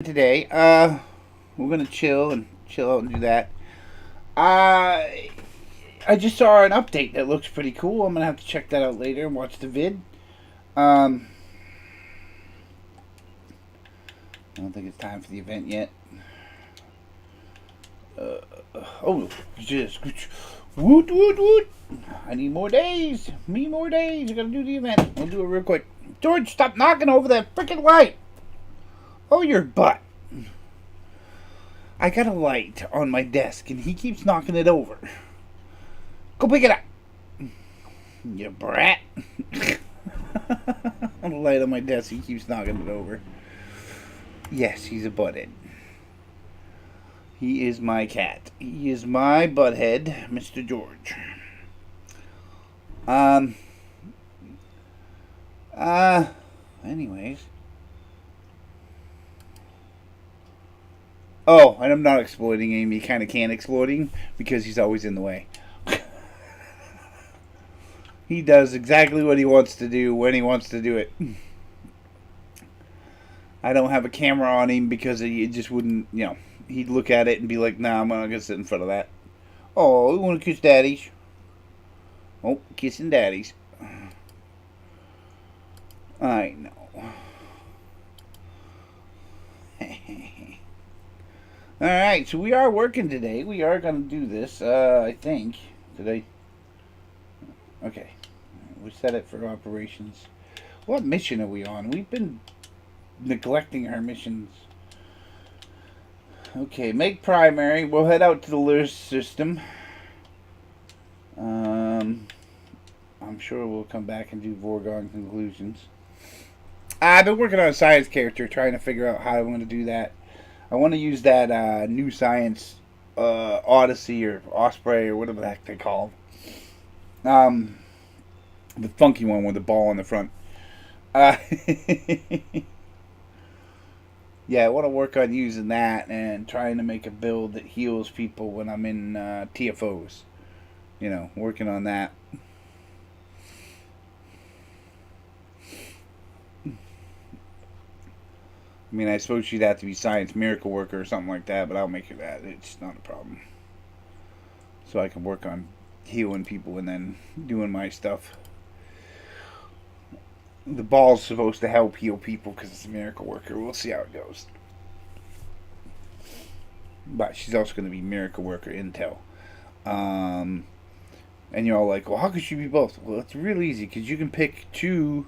Today, we're gonna chill out and do that. I just saw an update that looks pretty cool. I'm gonna have to check that out later and watch the vid. I don't think it's time for the event yet. Oh, just woot woot woot! I need more days. More days. I gotta do the event. We'll do it real quick. George, stop knocking over that freaking light. Oh, your butt. I got a light on my desk and he keeps knocking it over. Go pick it up. You brat. A light on my desk, he keeps knocking it over. Yes, he's a butthead. He is my cat. He is my butthead, Mr. George. Anyways. Oh, and I'm not exploiting him. You kind of can't exploit him because he's always in the way. He does exactly what he wants to do when he wants to do it. I don't have a camera on him because it just wouldn't, he'd look at it and be like, nah, I'm not going to sit in front of that. Oh, you want to kiss daddies? Oh, kissing daddies. I know. Alright, so we are working today. We are going to do this, I think. Today. Okay. We set it for operations. What mission are we on? We've been neglecting our missions. Okay, make primary. We'll head out to the Lurs system. I'm sure we'll come back and do Vorgon conclusions. I've been working on a science character, trying to figure out how I want to do that. I want to use that new science Odyssey or Osprey or whatever the heck they call them. The funky one with the ball in the front. Yeah, I want to work on using that and trying to make a build that heals people when I'm in TFOs. Working on that. I mean, I suppose she'd have to be science miracle worker or something like that, but I'll make her that. It's not a problem. So I can work on healing people and then doing my stuff. The ball's supposed to help heal people because it's a miracle worker. We'll see how it goes. But she's also going to be miracle worker intel. And you're all like, well, how could she be both? Well, it's real easy because you can pick two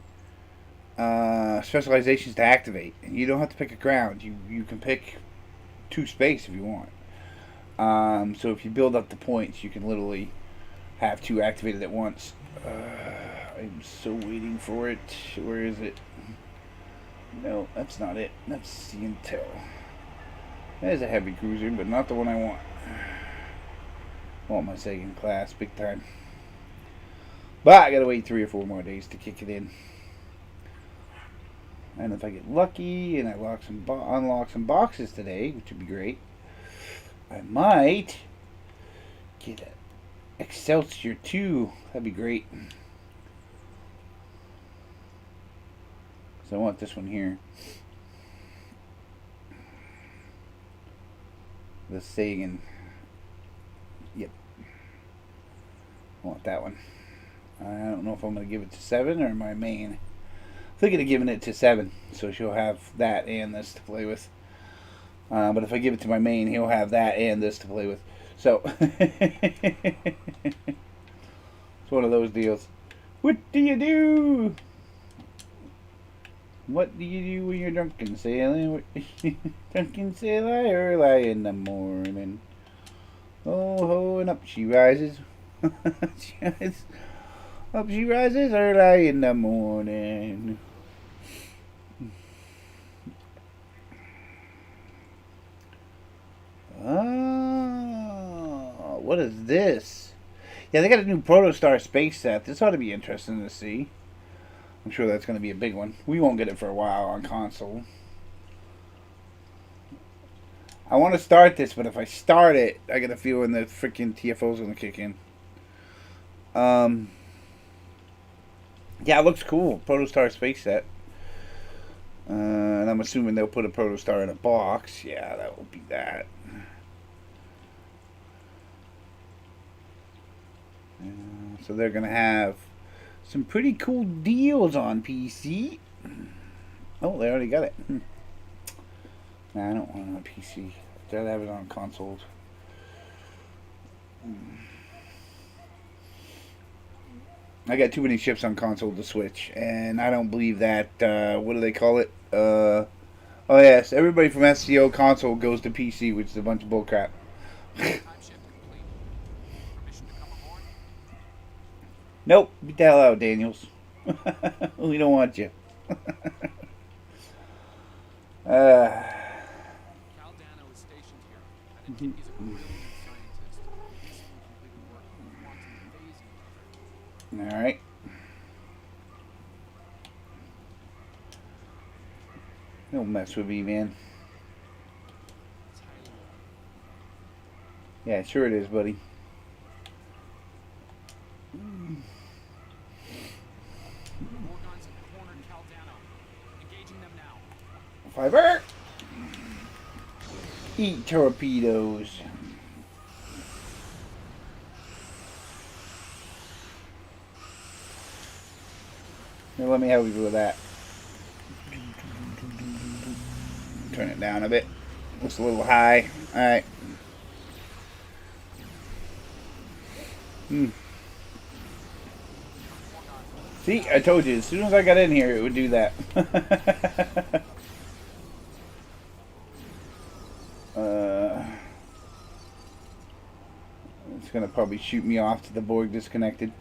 specializations to activate, and you don't have to pick a ground. You can pick two space if you want. So if you build up the points, you can literally have two activated at once. I'm so waiting for it. Where is it? No, that's not it. That's the intel. There's a heavy cruiser, but not the one I want. I want my second class, big time. But I gotta wait 3 or 4 more days to kick it in. And if I get lucky and I unlock some boxes today, which would be great, I might get an Excelsior 2. That'd be great. So I want this one here. The Sagan. Yep. I want that one. I don't know if I'm going to give it to 7 or my main. Thinking of giving it to 7, so she'll have that and this to play with. But if I give it to my main, he'll have that and this to play with. So, it's one of those deals. What do you do? What do you do when you're drunken sailing? Drunken sailor early in the morning. Oh ho, and up she rises. Up she rises early in the morning. Oh, what is this? Yeah, they got a new Protostar space set. This ought to be interesting to see. I'm sure that's going to be a big one. We won't get it for a while on console. I want to start this, but if I start it, I get a feeling that freaking TFO's going to kick in. Yeah, it looks cool. Protostar space set. And I'm assuming they'll put a protostar in a box. Yeah, that will be that. So they're going to have some pretty cool deals on PC. Oh, they already got it. Nah, I don't want it on PC. I'd rather have it on consoles. I got too many chips on console to switch, and I don't believe that. What do they call it? Oh yes, everybody from STO console goes to PC, which is a bunch of bullcrap. Nope, get the hell out, Daniels. We don't want you. All right. Don't mess with me, man. Yeah, sure it is, buddy. Fiber! Eat torpedoes. Here, let me help you with that. Turn it down a bit. Looks a little high. Alright. See, I told you, as soon as I got in here, it would do that. It's going to probably shoot me off to the Borg disconnected.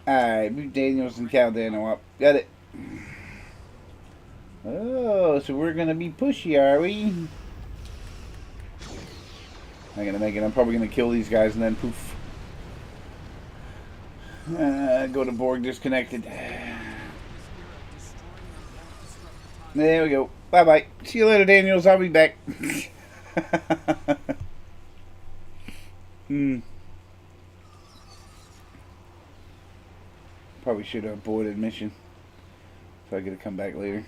Alright, move Daniels and Caldano up. Got it. Oh, so we're going to be pushy, are we? I'm going to make it. I'm probably going to kill these guys and then poof. Go to Borg disconnected. There we go. Bye-bye. See you later, Daniels. I'll be back. Probably should have aborted mission. So I get to come back later.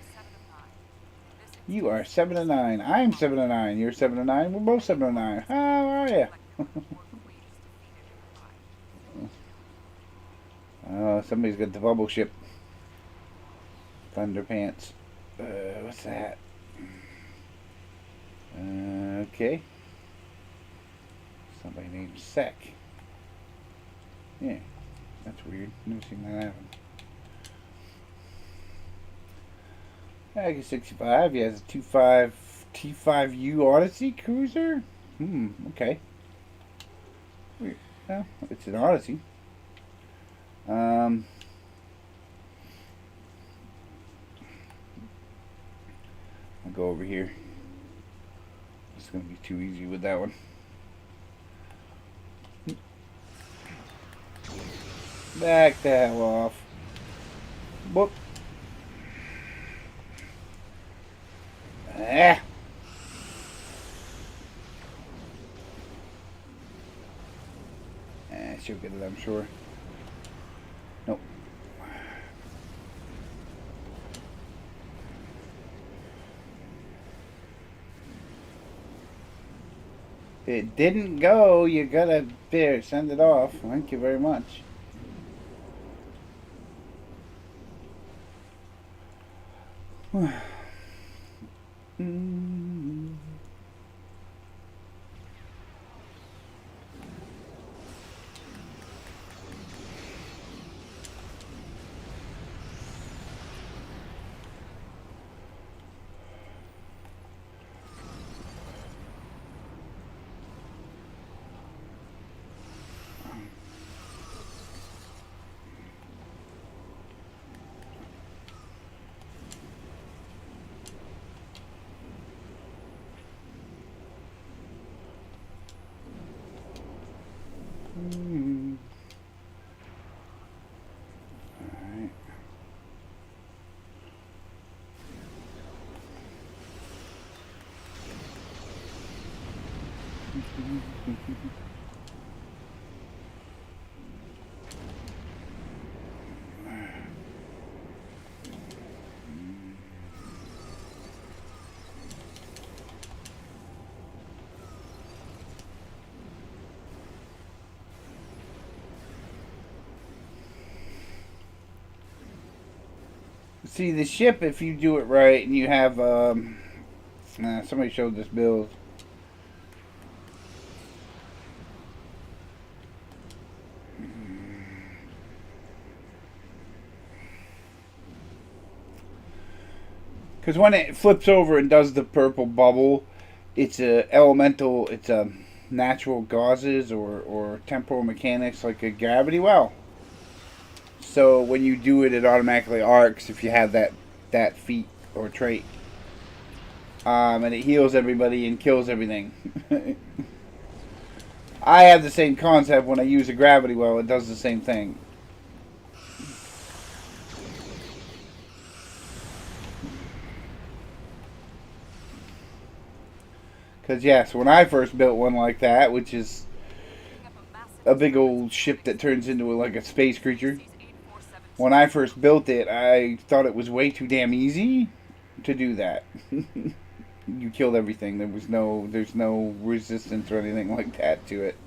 You are 7 to 9. I'm 7 to 9. You're 7 to 9. We're both 7 to 9. How are you? Somebody's got the bubble ship. Thunderpants. What's that? Okay. Somebody named Sec. Yeah, that's weird. Never seen that happen. Aggie 65. He has a 2.5 T5U Odyssey cruiser. Okay. Weird. Well, it's an Odyssey. I'll go over here. It's going to be too easy with that one. Back the hell off. Whoop. Ah. She'll get it, I'm sure. Nope. It didn't go. You gotta there, send it off. Thank you very much. Alright. See, the ship, if you do it right, and you have, somebody showed this build. Because when it flips over and does the purple bubble, it's a elemental, it's a natural gauzes or temporal mechanics like a gravity well. So when you do it, it automatically arcs if you have that feat or trait. And it heals everybody and kills everything. I have the same concept when I use a gravity well. It does the same thing. Because yes, when I first built one like that, which is a big old ship that turns into like a space creature. When I first built it, I thought it was way too damn easy to do that. You killed everything. There's no resistance or anything like that to it.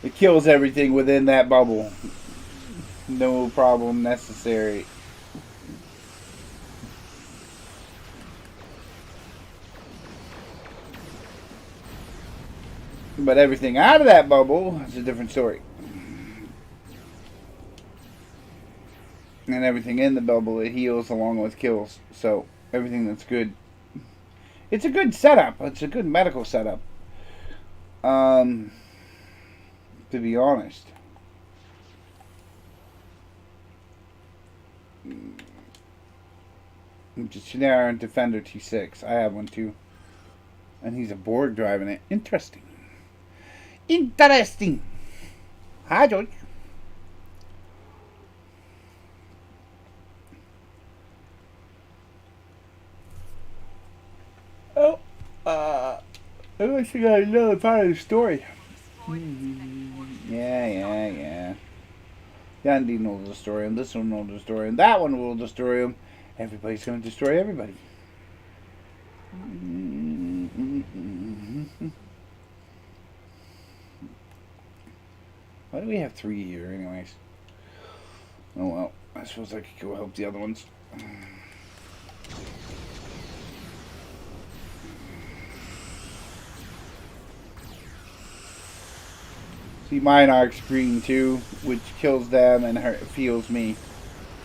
It kills everything within that bubble. No problem necessary. But everything out of that bubble is a different story. And everything in the bubble, it heals along with kills. So, everything that's good. It's a good setup. It's a good medical setup. To be honest. Generic Defender T6. I have one too. And he's a Borg driving it. Interesting. Interesting. Hi, George. Oh, I wish I got another part of the story. Yeah. Gandhi knows the story, and this one knows the story, and that one will destroy him. Everybody's going to destroy everybody. Why do we have 3 here, anyways? Oh well, I suppose I could go help the other ones. See, mine arcs green too, which kills them and heals me.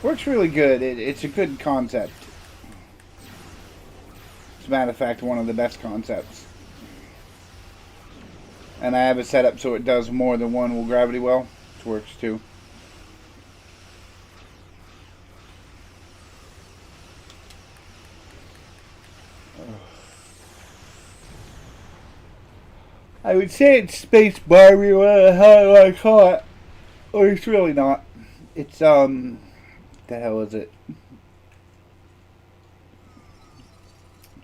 Works really good. It's a good concept. As a matter of fact, one of the best concepts. And I have it set up so it does more than one will gravity well, which works too. I would say it's Space Barbie, whatever the hell I call it. Or it's really not. It's, the hell is it? I'm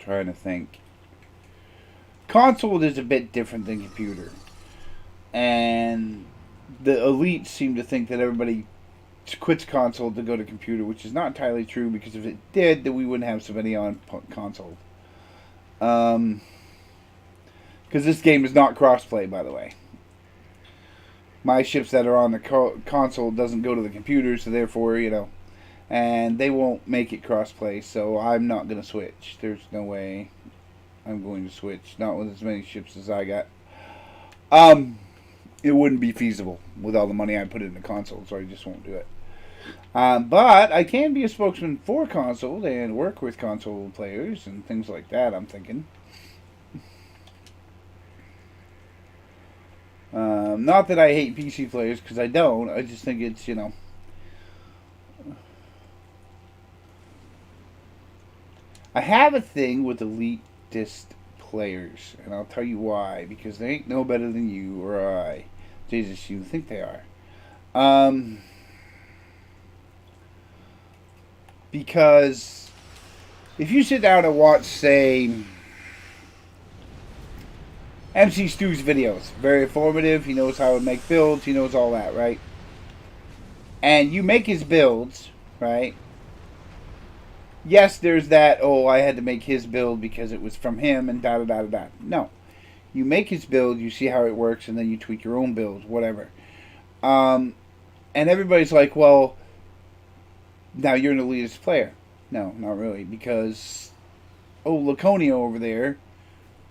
trying to think. Console is a bit different than computer. And the elites seem to think that everybody quits console to go to computer, which is not entirely true, because if it did, then we wouldn't have somebody on console. Because this game is not crossplay, by the way. My ships that are on the console doesn't go to the computer, so therefore, you know, and they won't make it crossplay, so I'm not going to switch. There's no way I'm going to switch. Not with as many ships as I got. It wouldn't be feasible with all the money I put into console, so I just won't do it. But I can be a spokesman for console and work with console players and things like that, I'm thinking. Not that I hate PC players, because I don't. I just think it's, you know... I have a thing with elitist players, and I'll tell you why. Because they ain't no better than you or I. Jesus, you think they are. Because if you sit down and watch, say... MC Stu's videos. Very informative. He knows how to make builds. He knows all that, right? And you make his builds, right? Yes, there's that, oh, I had to make his build because it was from him and da-da-da-da-da. No. You make his build, you see how it works, and then you tweak your own build, whatever. And everybody's like, well, now you're an elitist player. No, not really, because Laconia over there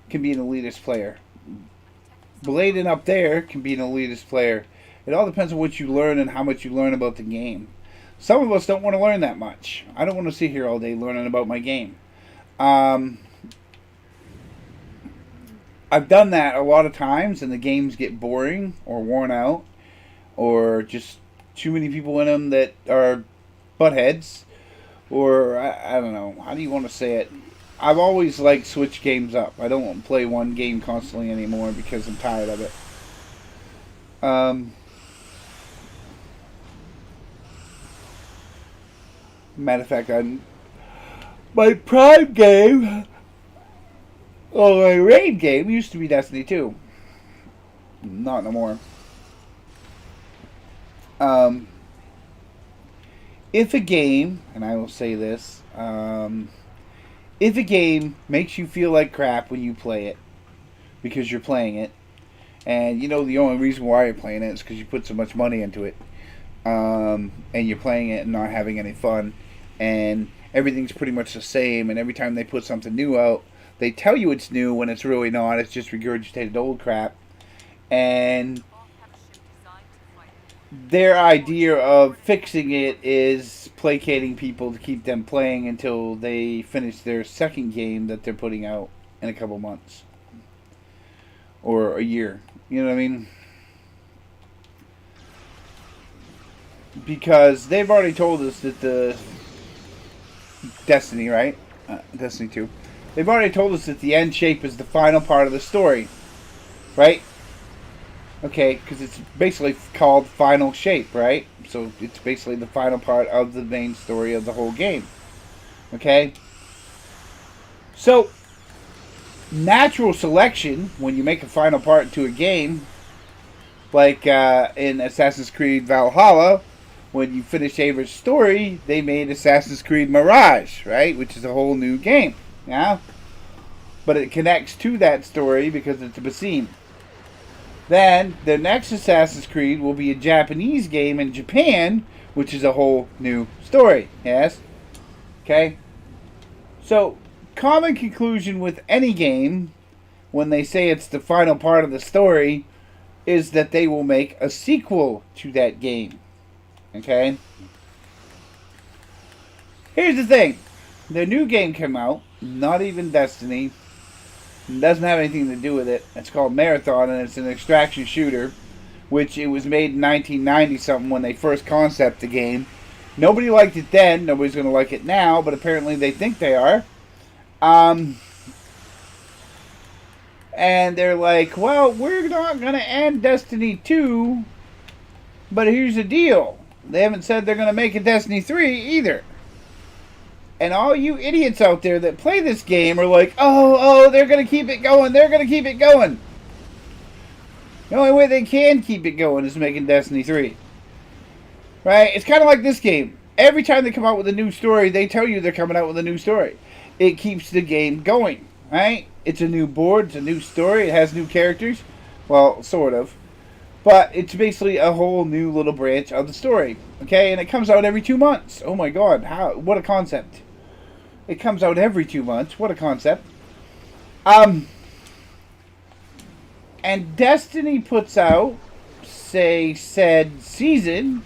can be an elitist player. Bladen up there can be an elitist player. It all depends on what you learn and how much you learn about the game. Some of us don't want to learn that much. I don't want to sit here all day learning about my game. I've done that a lot of times, and the games get boring or worn out, or just too many people in them that are buttheads, or I don't know. How do you want to say it? I've always liked switch games up. I don't want to play one game constantly anymore because I'm tired of it. Matter of fact, my Prime game, my raid game used to be Destiny 2. Not no more. If a game, and I will say this, if a game makes you feel like crap when you play it, because you're playing it, and you know the only reason why you're playing it is because you put so much money into it, and you're playing it and not having any fun, and everything's pretty much the same, and every time they put something new out, they tell you it's new when it's really not. It's just regurgitated old crap, and their idea of fixing it is placating people to keep them playing until they finish their second game that they're putting out in a couple months or a year. You know what I mean? Because they've already told us that the Destiny, right? Destiny 2. They've already told us that the end shape is the final part of the story, right? Okay, because it's basically called Final Shape, right? So it's basically the final part of the main story of the whole game. Okay? So, natural selection, when you make a final part to a game, like in Assassin's Creed Valhalla, when you finish Ava's story, they made Assassin's Creed Mirage, right? Which is a whole new game. Yeah? But it connects to that story because it's a Basim. Then, the next Assassin's Creed will be a Japanese game in Japan, which is a whole new story. Yes? Okay? So, common conclusion with any game, when they say it's the final part of the story, is that they will make a sequel to that game. Okay? Here's the thing. The new game came out, not even Destiny. It doesn't have anything to do with it. It's called Marathon, and it's an extraction shooter, which it was made in 1990 something when they first concept the game. Nobody liked it then. Nobody's going to like it now, but apparently they think they are. And they're like, well, we're not going to end Destiny 2, but here's the deal. They haven't said they're going to make a Destiny 3 either. And all you idiots out there that play this game are like, oh, they're going to keep it going. They're going to keep it going. The only way they can keep it going is making Destiny 3. Right? It's kind of like this game. Every time they come out with a new story, they tell you they're coming out with a new story. It keeps the game going. Right? It's a new board. It's a new story. It has new characters. Well, sort of. But it's basically a whole new little branch of the story. Okay? And it comes out every 2 months. Oh my god. What a concept. It comes out every 2 months. What a concept. And Destiny puts out, say, said season,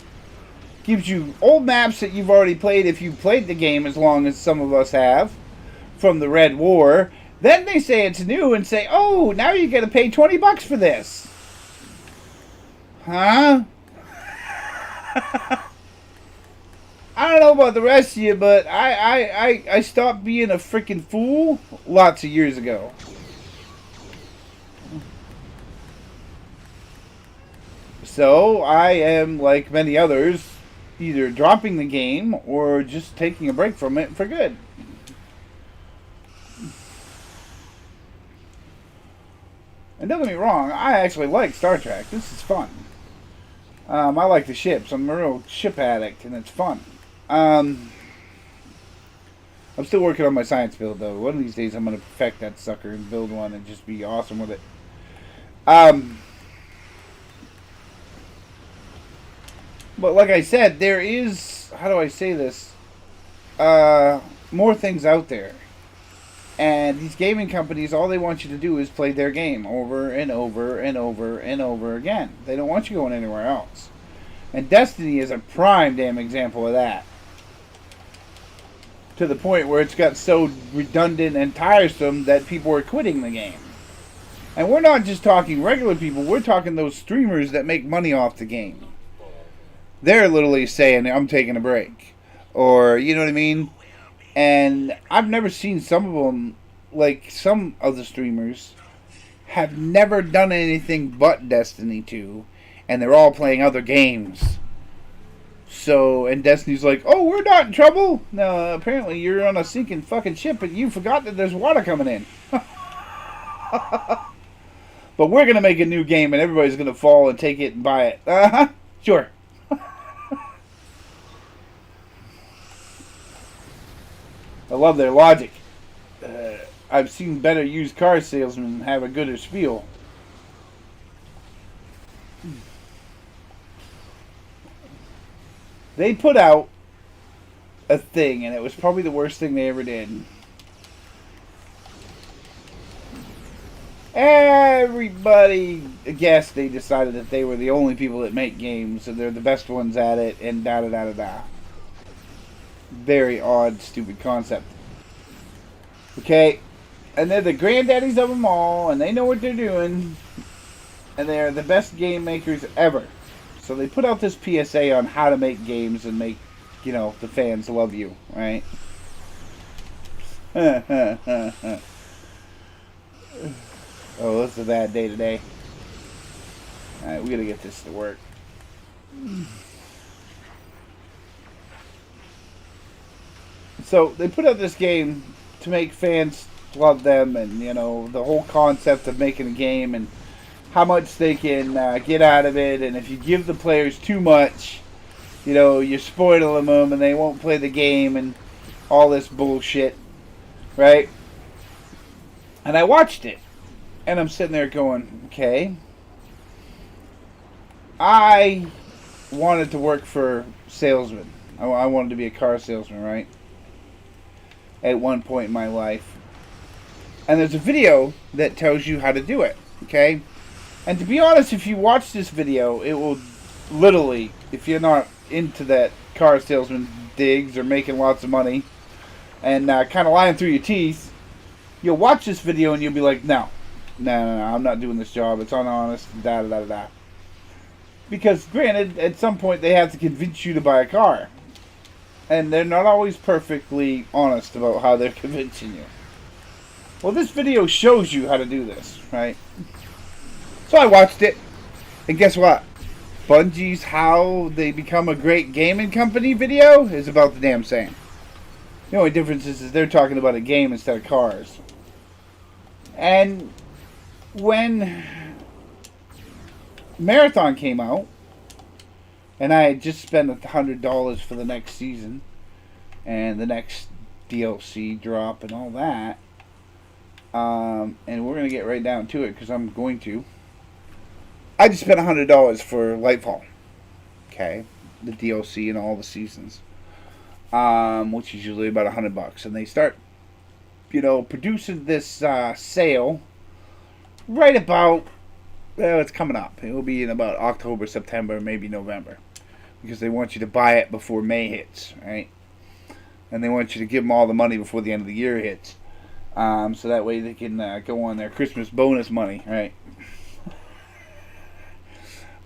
gives you old maps that you've already played if you've played the game as long as some of us have, from the Red War. Then they say it's new and say, oh, now you got to pay $20 for this. Huh? I don't know about the rest of you, but I stopped being a freaking fool lots of years ago. So I am, like many others, either dropping the game or just taking a break from it for good. And don't get me wrong, I actually like Star Trek. This is fun. I like the ships. I'm a real ship addict, and it's fun. I'm still working on my science build, though. One of these days I'm going to perfect that sucker and build one and just be awesome with it. But like I said, there is, how do I say this? More things out there. And these gaming companies, all they want you to do is play their game over and over and over and over again. They don't want you going anywhere else. And Destiny is a prime damn example of that. To the point where it's got so redundant and tiresome that people are quitting the game. And we're not just talking regular people, we're talking those streamers that make money off the game. They're literally saying, I'm taking a break. Or, you know what I mean? And I've never seen some of them, like some of the streamers, have never done anything but Destiny 2. And they're all playing other games. So, and Destiny's like, oh, we're not in trouble. No, apparently you're on a sinking fucking ship and you forgot that there's water coming in. But we're going to make a new game and everybody's going to fall and take it and buy it. Uh-huh, sure. I love their logic. I've seen better used car salesmen have a gooder spiel. They put out a thing, and it was probably the worst thing they ever did. Everybody guessed they decided that they were the only people that make games, and they're the best ones at it, and da-da-da-da-da. Very odd, stupid concept. Okay? And they're the granddaddies of them all, and they know what they're doing, and they're the best game makers ever. So they put out this PSA on how to make games and make, you know, the fans love you, right? Oh, this is a bad day today. Alright, we gotta get this to work. So they put out this game to make fans love them, and, you know, the whole concept of making a game and how much they can get out of it, and if you give the players too much, you know, you're spoiling them and they won't play the game and all this bullshit, right? And I watched it, and I'm sitting there going, okay, I wanted to work for salesmen. I wanted to be a car salesman, right? At one point in my life. And there's a video that tells you how to do it, okay? And to be honest, if you watch this video, it will literally, if you're not into that car salesman digs or making lots of money and kind of lying through your teeth, you'll watch this video and you'll be like, no, I'm not doing this job. It's unhonest, da-da-da-da-da. Because, granted, at some point they have to convince you to buy a car. And they're not always perfectly honest about how they're convincing you. Well, this video shows you how to do this, right? So I watched it, and guess what? Bungie's How They Become a Great Gaming Company video is about the damn same. The only difference is they're talking about a game instead of cars. And when Marathon came out, and I had just spent $100 for the next season, and the next DLC drop and all that, and we're going to get right down to it because I'm going to. I just spent $100 for Lightfall. Okay, the DLC and all the seasons, which is usually about $100. And they start, you know, producing this sale right about. Well, it's coming up. It will be in about October, September, maybe November, because they want you to buy it before May hits, right? And they want you to give them all the money before the end of the year hits, so that way they can go on their Christmas bonus money, right?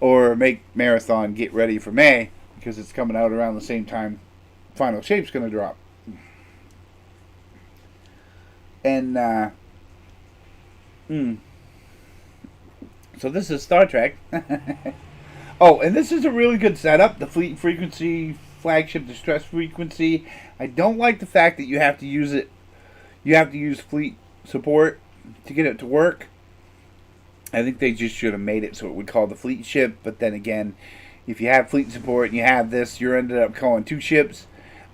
Or make Marathon get ready for May, because it's coming out around the same time Final Shape's going to drop. And, so this is Star Trek. Oh, and this is a really good setup. The fleet frequency, flagship distress frequency. I don't like the fact that you have to use it. You have to use fleet support to get it to work. I think they just should have made it so it would call the fleet ship. But then again, if you have fleet support and you have this, you're ended up calling 2 ships.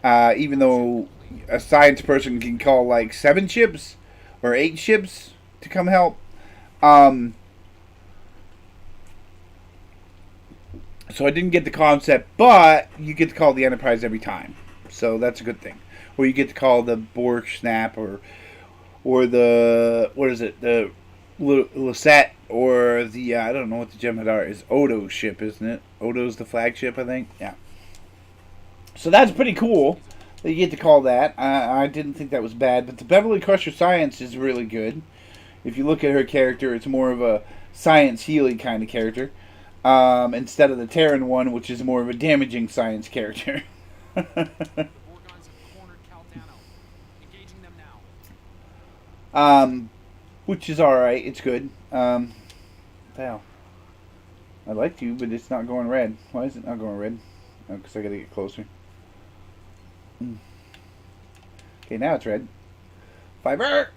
Even though a science person can call like 7 ships or 8 ships to come help. So So I didn't get the concept, but you get to call the Enterprise every time. So that's a good thing. Or you get to call the Borg Snap or the, what is it, the Lisette, or the, I don't know what the Jem'Hadar is, Odo's ship, isn't it? Odo's the flagship, I think. Yeah. So that's pretty cool that you get to call that. I didn't think that was bad, but the Beverly Crusher Science is really good. If you look at her character, it's more of a science healing kind of character. Instead of the Terran one, which is more of a damaging science character. Which is alright, it's good. Hell. I like to, but it's not going red. Why is it not going red? Oh, because I gotta get closer. Okay, now it's red. Fiber!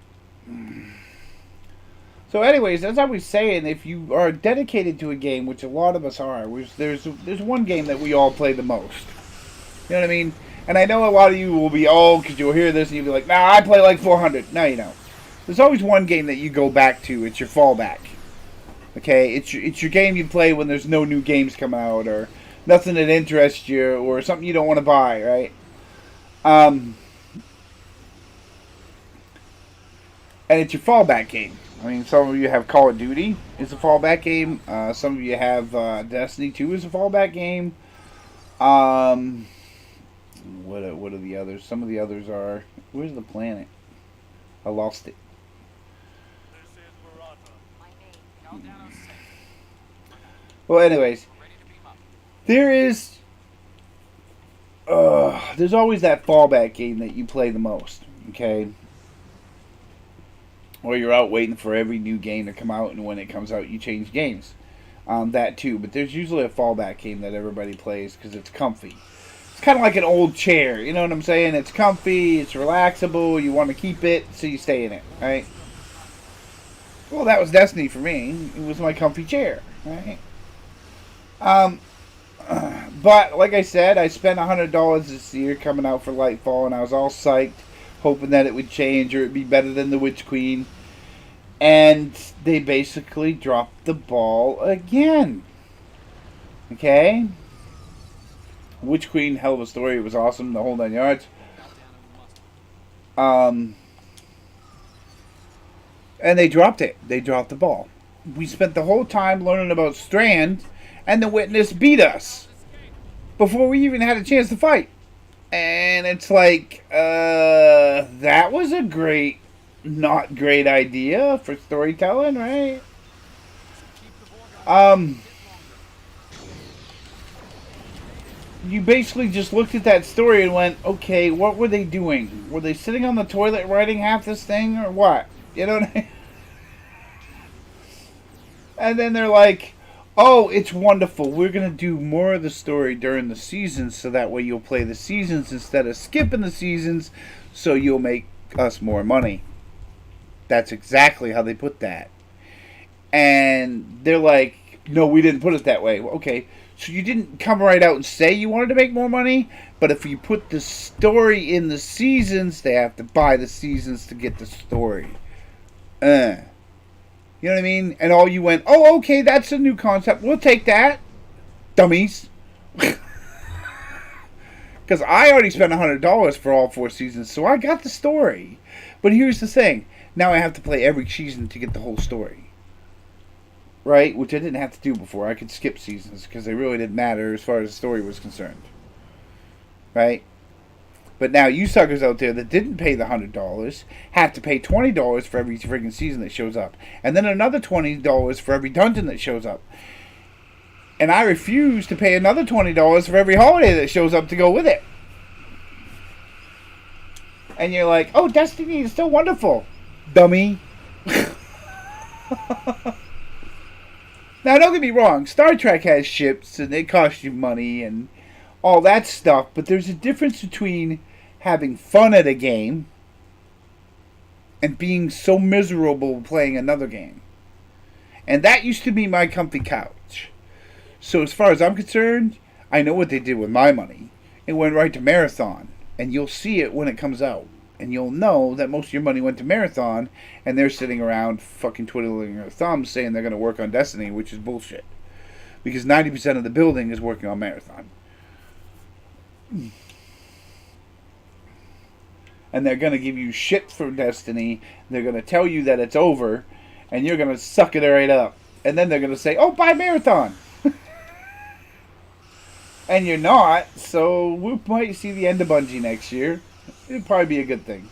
So anyways, as I was saying, if you are dedicated to a game, which a lot of us are, there's one game that we all play the most. You know what I mean? And I know a lot of you will be, because you'll hear this and you'll be like, nah, I play like 400. No, you don't. There's always one game that you go back to. It's your fallback. Okay? It's your game you play when there's no new games coming out, or nothing that interests you, or something you don't want to buy, right? And it's your fallback game. I mean, some of you have Call of Duty is a fallback game. Some of you have Destiny 2 is a fallback game. What are the others? Some of the others are... Where's the planet? I lost it. Well, anyways, there's always that fallback game that you play the most, okay? Or you're out waiting for every new game to come out, and when it comes out, you change games. That too, but there's usually a fallback game that everybody plays because it's comfy. It's kind of like an old chair, you know what I'm saying? It's comfy, it's relaxable, you want to keep it, so you stay in it, right? Well, that was Destiny for me. It was my comfy chair, right? But like I said, I spent $100 this year coming out for Lightfall, and I was all psyched, hoping that it would change or it'd be better than the Witch Queen. And they basically dropped the ball again. Okay? Witch Queen, hell of a story. It was awesome, the whole 9 yards. And they dropped it. They dropped the ball. We spent the whole time learning about Strand, and the Witness beat us before we even had a chance to fight. And it's like, that was a not great idea for storytelling, right? You basically just looked at that story and went, okay, what were they doing? Were they sitting on the toilet writing half this thing, or what? You know what I mean? And then they're like, oh, it's wonderful. We're going to do more of the story during the seasons, so that way you'll play the seasons instead of skipping the seasons, so you'll make us more money. That's exactly how they put that. And they're like, no, we didn't put it that way. Well, okay, so you didn't come right out and say you wanted to make more money, but if you put the story in the seasons, they have to buy the seasons to get the story. You know what I mean? And all you went, oh, okay, that's a new concept. We'll take that. Dummies. Because I already spent $100 for all 4 seasons, so I got the story. But here's the thing. Now I have to play every season to get the whole story. Right? Which I didn't have to do before. I could skip seasons because they really didn't matter as far as the story was concerned. Right? But now you suckers out there that didn't pay the $100 have to pay $20 for every friggin' season that shows up. And then another $20 for every dungeon that shows up. And I refuse to pay another $20 for every holiday that shows up to go with it. And you're like, oh, Destiny is so wonderful. Dummy. Now, don't get me wrong. Star Trek has ships and they cost you money and all that stuff. But there's a difference between having fun at a game and being so miserable playing another game. And that used to be my comfy couch. So as far as I'm concerned, I know what they did with my money. It went right to Marathon. And you'll see it when it comes out. And you'll know that most of your money went to Marathon, and they're sitting around fucking twiddling their thumbs saying they're going to work on Destiny, which is bullshit. because 90% of the building is working on Marathon. And they're going to give you shit for Destiny. They're going to tell you that it's over, and you're going to suck it right up. And then they're going to say, oh, buy Marathon. And you're not, so we might see the end of Bungie next year. It'd probably be a good thing.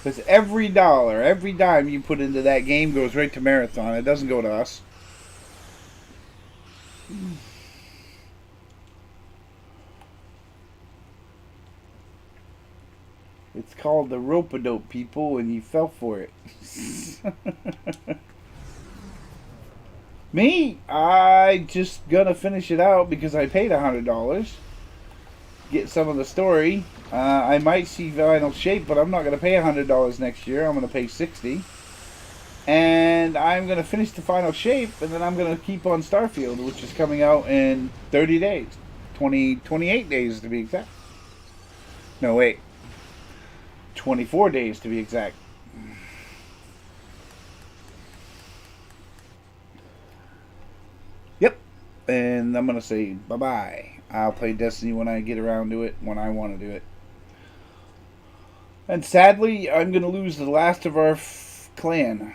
Because every dollar, every dime you put into that game goes right to Marathon. It doesn't go to us. It's called the rope-a-dope, people, and you fell for it. Me, I just gonna finish it out because I paid $100. Get some of the story. I might see Final Shape, but I'm not gonna pay $100 next year. I'm gonna pay $60. And I'm gonna finish the Final Shape, and then I'm gonna keep on Starfield, which is coming out in 30 days. 28 days to be exact. No, wait. 24 days to be exact. Yep. And I'm going to say bye-bye. I'll play Destiny when I get around to it, when I want to do it. And sadly, I'm going to lose the last of our clan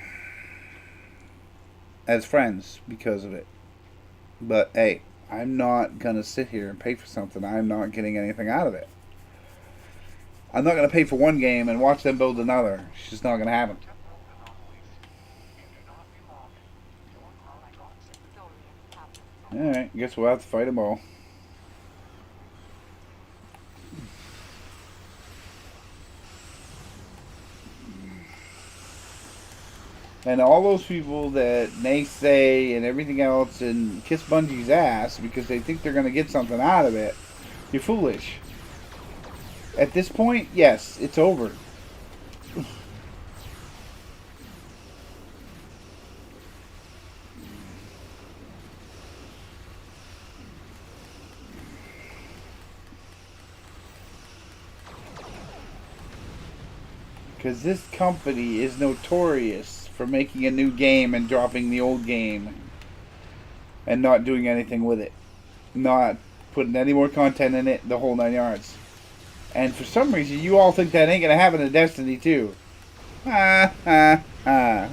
as friends because of it. But hey, I'm not going to sit here and pay for something I'm not getting anything out of it. I'm not going to pay for one game and watch them build another. It's just not going to happen. Alright, guess we'll have to fight them all. And all those people that naysay and everything else and kiss Bungie's ass because they think they're going to get something out of it, you're foolish. At this point, yes, it's over. Because this company is notorious for making a new game and dropping the old game and not doing anything with it. Not putting any more content in it, the whole 9 yards. And for some reason, you all think that ain't going to happen in Destiny 2. Ha, ha, ha.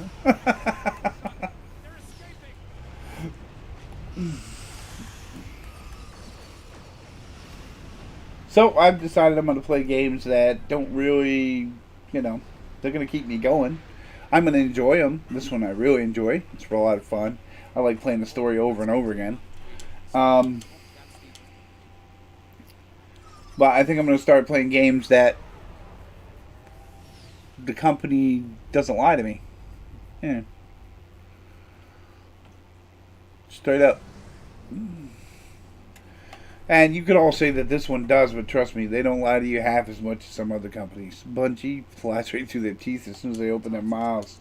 So, I've decided I'm going to play games that don't really, they're going to keep me going. I'm going to enjoy them. This one I really enjoy. It's a lot of fun. I like playing the story over and over again. But I think I'm going to start playing games that the company doesn't lie to me. Yeah. Straight up. And you could all say that this one does, but trust me, they don't lie to you half as much as some other companies. Bungie flies right through their teeth as soon as they open their mouths.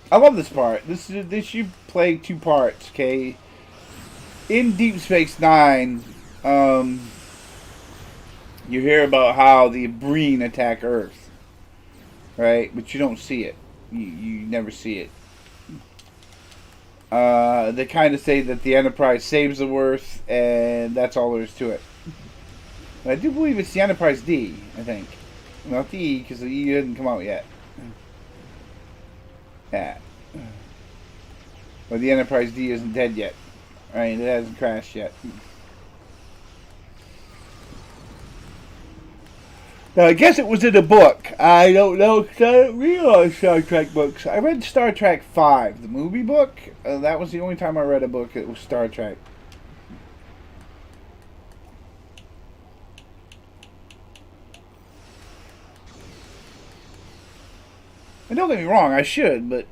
I love this part. This you play 2 parts, okay? In Deep Space Nine, you hear about how the Breen attack Earth, right? But you don't see it. You never see it. They kind of say that the Enterprise saves the Earth, and that's all there is to it. But I do believe it's the Enterprise D, I think. Not the E, because the E didn't come out yet. Yeah. But the Enterprise D isn't dead yet. Right, it hasn't crashed yet. Now, I guess it was in a book. I don't know, because I don't read a lot of Star Trek books. I read Star Trek 5, the movie book. That was the only time I read a book that was Star Trek. And don't get me wrong, I should, but,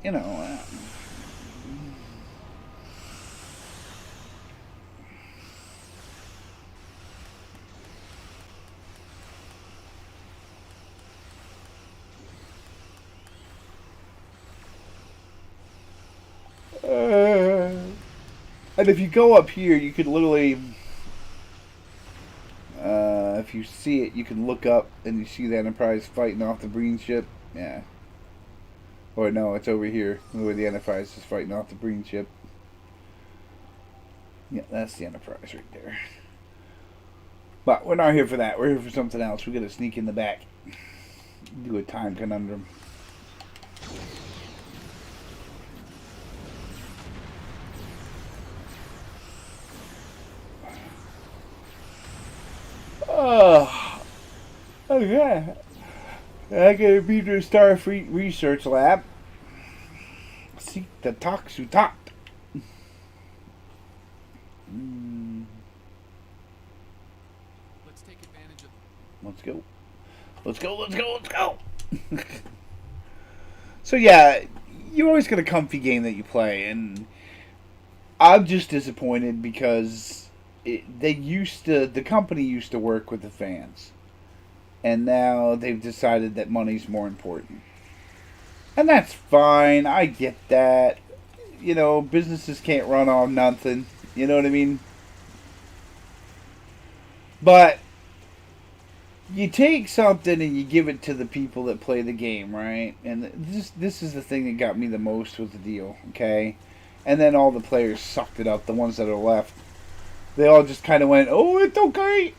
and if you go up here, you could literally if you see it, you can look up and you see the Enterprise fighting off the Breen ship. Yeah. Or no, it's over here where the Enterprise is fighting off the Breen ship. Yeah, that's the Enterprise right there. But we're not here for that. We're here for something else. We gotta sneak in the back. Do a time conundrum. Oh, okay. I gotta be to the Starfleet Research Lab. Seek the Toxutot. Let's take advantage of. Let's go. Let's go, let's go, let's go! So yeah, you always got a comfy game that you play, and I'm just disappointed because the company used to work with the fans. And now they've decided that money's more important. And that's fine, I get that. You know, businesses can't run on nothing, you know what I mean? But you take something and you give it to the people that play the game, right? And this is the thing that got me the most with the deal, okay? And then all the players sucked it up, the ones that are left. They all just kind of went, oh, it's okay.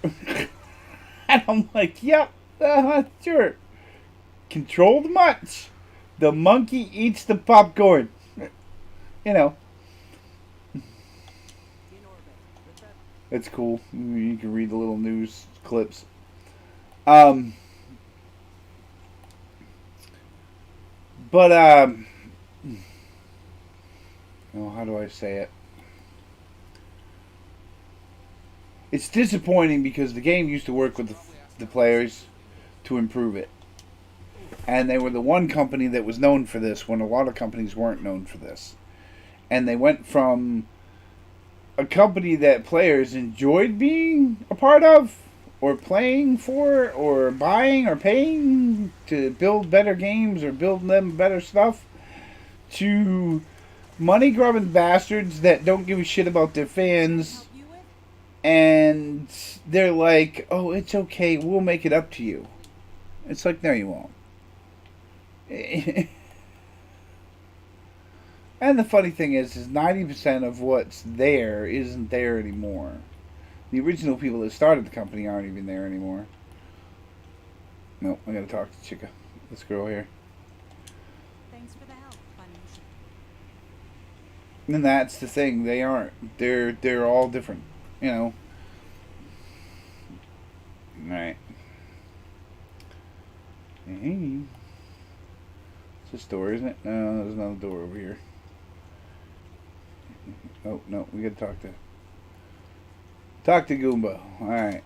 And I'm like, yep, sure. Controlled munch. The monkey eats the popcorn. You know. It's cool. You can read the little news clips. But, oh, how do I say it? It's disappointing because the game used to work with the players to improve it. And they were the one company that was known for this when a lot of companies weren't known for this. And they went from a company that players enjoyed being a part of, or playing for, or buying, or paying to build better games, or build them better stuff, to money-grubbing bastards that don't give a shit about their fans, and they're like, oh, it's okay, we'll make it up to you. It's like, no, you won't. And the funny thing is 90% of what's there isn't there anymore. The original people that started the company aren't even there anymore. No, I gotta talk to Chica, this girl here. Thanks for the help, Bunny. And that's the thing, they aren't. They're all different, you know. Alright. Hey. It's this door, isn't it? No, there's another door over here. Oh, no, we gotta talk to Goomba. Alright.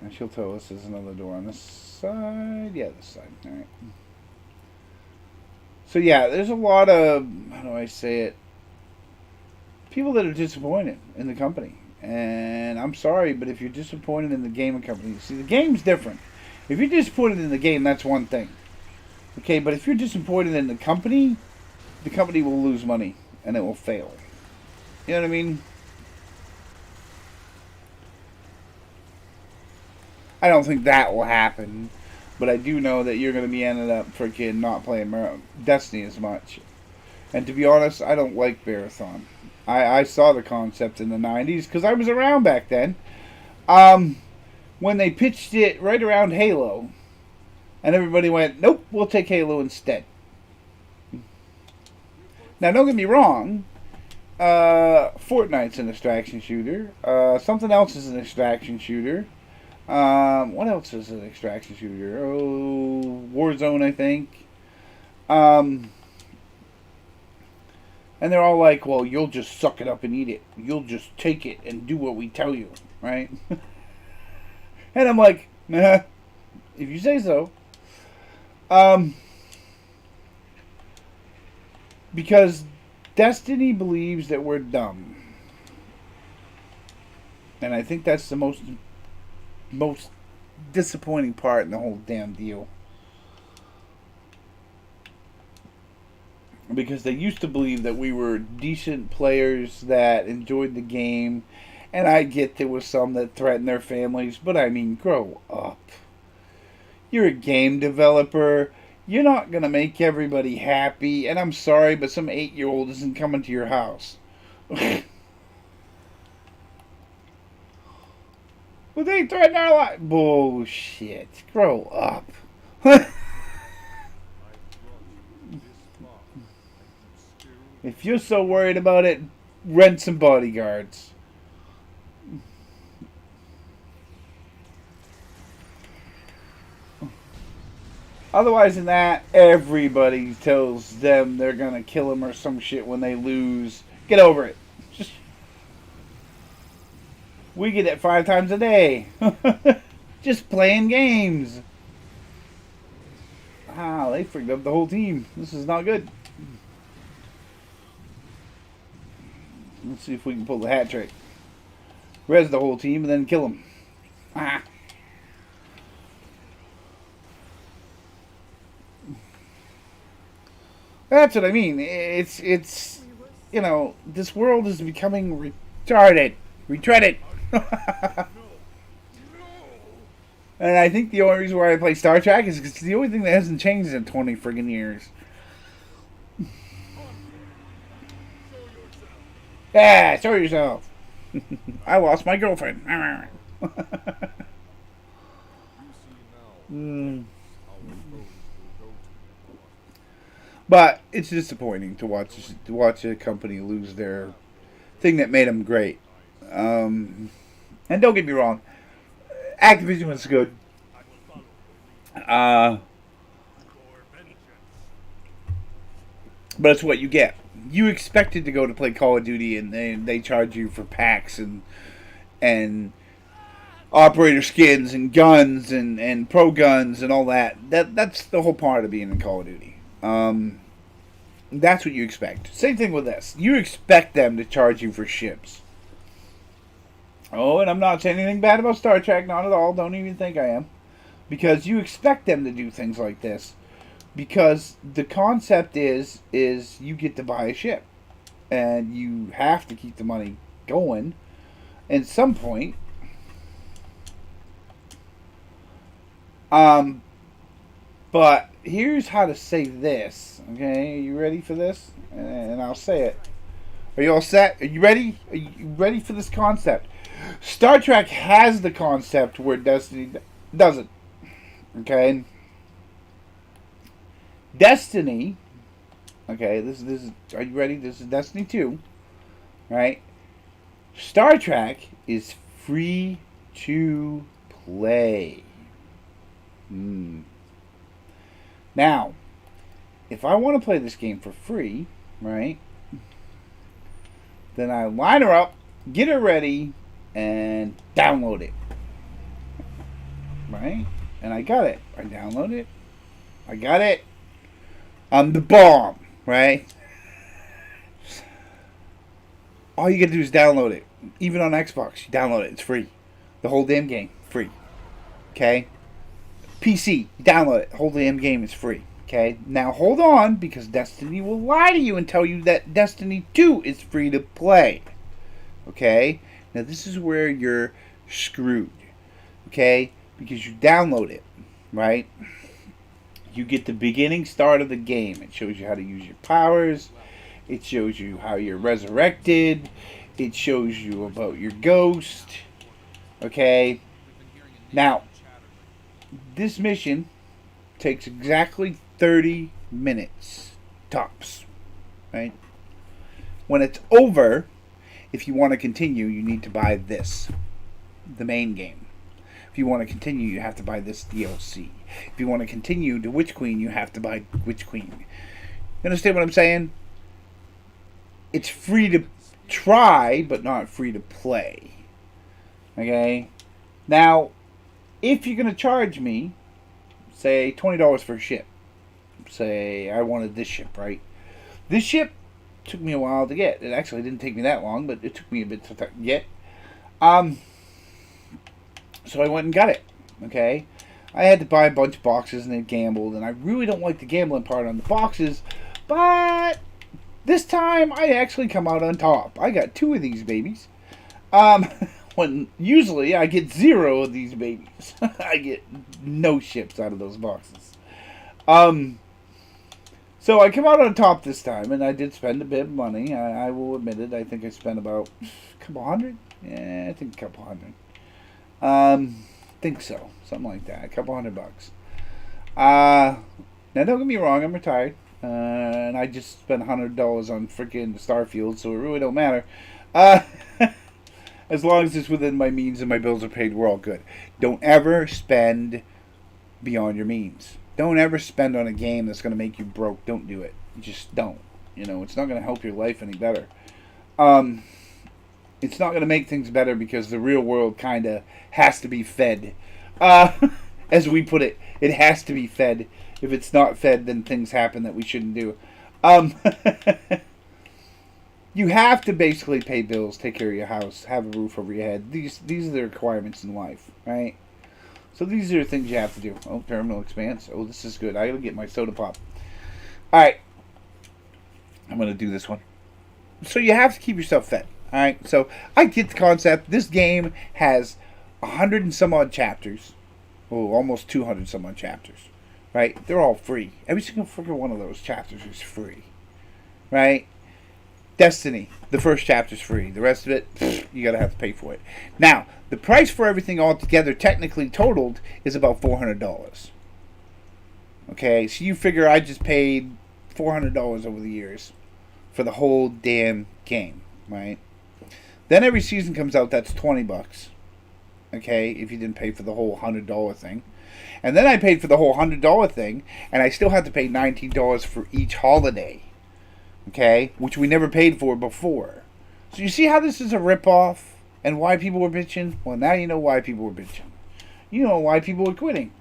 And she'll tell us there's another door on this side. Yeah, this side. Alright. So yeah, there's a lot of, how do I say it, people that are disappointed in the company. And I'm sorry, but if you're disappointed in the gaming company, see, the game's different. If you're disappointed in the game, that's one thing. Okay, but if you're disappointed in the company will lose money and it will fail. You know what I mean? I don't think that will happen, but I do know that you're going to be ending up freaking not playing Destiny as much. And to be honest, I don't like Marathon. I saw the concept in the 90s because I was around back then. When they pitched it right around Halo, and everybody went, nope, we'll take Halo instead. Now, don't get me wrong. Fortnite's an extraction shooter. Something else is an extraction shooter. What else is an extraction shooter? Oh, Warzone, I think. And they're all like, well, you'll just suck it up and eat it. You'll just take it and do what we tell you, right? And I'm like, nah, if you say so. Because Destiny believes that we're dumb. And I think that's the most disappointing part in the whole damn deal. Because they used to believe that we were decent players that enjoyed the game And I get there was some that threaten their families, but I mean, grow up. You're a game developer. You're not going to make everybody happy. And I'm sorry, but some 8-year-old isn't coming to your house. Well, they threaten our life. Bullshit. Grow up. If you're so worried about it, rent some bodyguards. Otherwise than that, everybody tells them they're gonna kill them or some shit when they lose. Get over it. We get it 5 times a day. Just playing games. Ah, they freaked up the whole team. This is not good. Let's see if we can pull the hat trick. Res the whole team and then kill them. Ah. That's what I mean. It's you know, this world is becoming retarded. Retreaded. And I think the only reason why I play Star Trek is because it's the only thing that hasn't changed in 20 friggin' years. Yeah, show yourself. I lost my girlfriend. But it's disappointing to watch a company lose their thing that made them great. And don't get me wrong, Activision was good. But it's what you get. You expected to go to play Call of Duty, and they charge you for packs and operator skins and guns and pro guns and all that. That's the whole part of being in Call of Duty. That's what you expect. Same thing with this. You expect them to charge you for ships. Oh, and I'm not saying anything bad about Star Trek, not at all. Don't even think I am. Because you expect them to do things like this. Because the concept is you get to buy a ship. And you have to keep the money going. At some point. But here's how to say this. Okay, are you ready for this? And I'll say it. Are you all set? Are you ready? Are you ready for this concept? Star Trek has the concept where Destiny doesn't. Okay? Destiny. Okay, this is. Are you ready? This is Destiny 2. Right? Star Trek is free to play. Now, if I want to play this game for free, right? Then I line her up, get her ready, and download it. Right? And I got it. I download it. I got it. I'm the bomb, right? All you gotta do is download it. Even on Xbox, you download it. It's free. The whole damn game, free. Okay? PC, you download it. The whole damn game is free. Okay? Now hold on, because Destiny will lie to you and tell you that Destiny 2 is free to play. Okay? Now this is where you're screwed. Okay? Because you download it. Right? You get the beginning start of the game. It shows you how to use your powers. It shows you how you're resurrected. It shows you about your ghost. Okay? Now, this mission takes exactly 30 minutes. Tops. Right? When it's over, if you want to continue, you need to buy this. The main game. If you want to continue, you have to buy this DLC. If you want to continue to Witch Queen, you have to buy Witch Queen. You understand what I'm saying? It's free to try, but not free to play. Okay? Now, if you're going to charge me, say, $20 for a ship. Say, I wanted this ship, right? This ship took me a while to get. It actually didn't take me that long, but it took me a bit to get. So I went and got it. Okay? I had to buy a bunch of boxes and it gambled, and I really don't like the gambling part on the boxes, but this time I actually come out on top. I got 2 of these babies. Um, when usually I get 0 of these babies. I get no ships out of those boxes. So I come out on top this time, and I did spend a bit of money. I will admit it. I think I spent about a couple hundred. Yeah, I think a couple hundred. Think so, something like that. A couple $100. Now don't get me wrong. I'm retired, and I just spent $100 on freaking Starfield, so it really don't matter. As long as it's within my means and my bills are paid, we're all good. Don't ever spend beyond your means. Don't ever spend on a game that's going to make you broke. Don't do it. Just don't. You know, it's not going to help your life any better. It's not going to make things better because the real world kind of has to be fed. As we put it, it has to be fed. If it's not fed, then things happen that we shouldn't do. You have to basically pay bills, take care of your house, have a roof over your head. These are the requirements in life, right? So these are the things you have to do. Oh, terminal expands. Oh, this is good. I gotta get my soda pop. Alright. I'm gonna do this one. So you have to keep yourself fed. Alright, so I get the concept. This game has 100 and some odd chapters. Oh, almost 200 some odd chapters. Right? They're all free. Every single freaking one of those chapters is free. Right? Destiny, the first chapter's free. The rest of it, you gotta have to pay for it. Now, the price for everything altogether, technically totaled, is about $400. Okay, so you figure I just paid $400 over the years for the whole damn game, right? Then every season comes out, that's $20. Okay, if you didn't pay for the whole $100 thing. And then I paid for the whole $100 thing, and I still had to pay $19 for each holiday. Okay, which we never paid for before. So you see how this is a ripoff and why people were bitching? Well, now you know why people were bitching. You know why people were quitting.